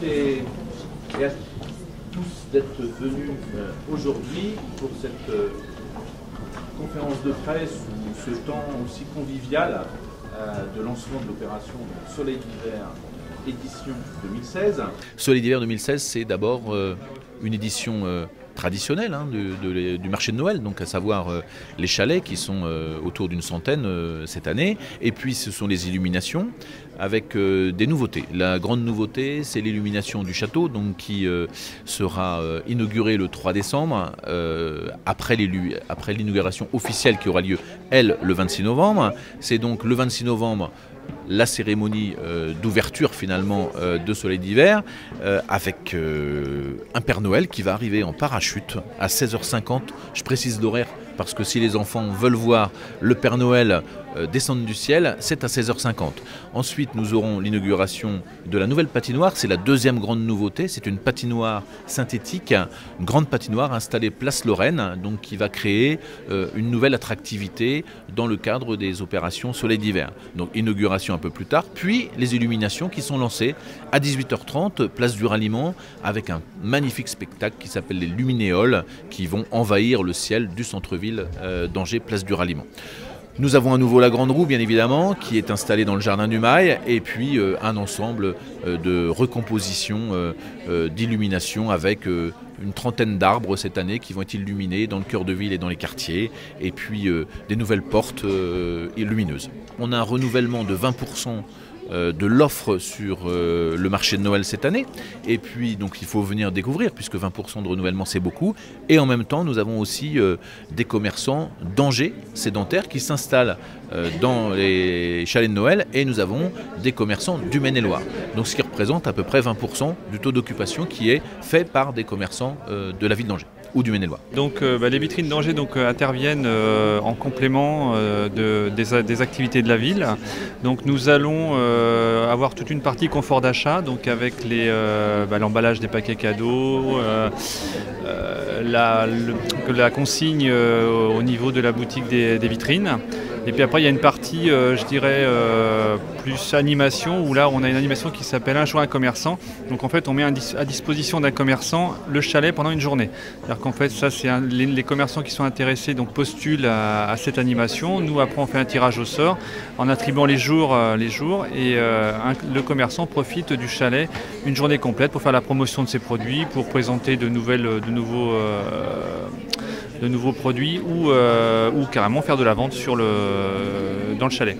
et à tous d'être venus aujourd'hui pour cette conférence de presse ou ce temps aussi convivial de lancement de l'opération Soleil d'hiver édition 2016. Soleil d'hiver 2016, c'est d'abord une édition traditionnelle du marché de Noël, donc à savoir les chalets qui sont autour d'une centaine cette année, et puis ce sont les illuminations avec des nouveautés. La grande nouveauté, c'est l'illumination du château, donc qui sera inaugurée le 3 décembre, après l'inauguration officielle qui aura lieu, elle, le 26 novembre. C'est donc le 26 novembre la cérémonie d'ouverture finalement de Soleil d'hiver avec un Père Noël qui va arriver en parachute à 16h50. Je précise l'horaire parce que si les enfants veulent voir le Père Noël descendre du ciel, c'est à 16h50. Ensuite, nous aurons l'inauguration de la nouvelle patinoire. C'est la deuxième grande nouveauté. C'est une patinoire synthétique, une grande patinoire installée place Lorraine, donc qui va créer une nouvelle attractivité dans le cadre des opérations Soleil d'hiver. Donc inauguration un peu plus tard, puis les illuminations qui sont lancées à 18h30, place du Ralliement, avec un magnifique spectacle qui s'appelle les Luminéoles, qui vont envahir le ciel du centre-ville d'Angers, place du Ralliement. Nous avons à nouveau la Grande Roue, bien évidemment, qui est installée dans le Jardin du Mail, et puis un ensemble de recompositions d'illumination avec une trentaine d'arbres cette année qui vont être illuminés dans le cœur de ville et dans les quartiers, et puis des nouvelles portes lumineuses. On a un renouvellement de 20% de l'offre sur le marché de Noël cette année, et puis donc il faut venir découvrir puisque 20% de renouvellement c'est beaucoup, et en même temps nous avons aussi des commerçants d'Angers sédentaires qui s'installent dans les chalets de Noël, et nous avons des commerçants du Maine-et-Loire, donc ce qui représente à peu près 20% du taux d'occupation qui est fait par des commerçants de la ville d'Angers ou du Maine-et-Loire. Donc les vitrines d'Angers interviennent en complément des activités de la ville. Donc nous allons avoir toute une partie confort d'achat, donc avec l'emballage des paquets cadeaux, la consigne au niveau de la boutique des vitrines. Et puis après il y a une partie, je dirais, plus animation, où là on a une animation qui s'appelle Un jour un commerçant. Donc en fait on met à disposition d'un commerçant le chalet pendant une journée. C'est-à-dire qu'en fait ça c'est les commerçants qui sont intéressés donc postulent à cette animation. Nous après on fait un tirage au sort en attribuant les jours et le commerçant profite du chalet une journée complète pour faire la promotion de ses produits, pour présenter de nouveaux produits ou carrément faire de la vente dans le chalet.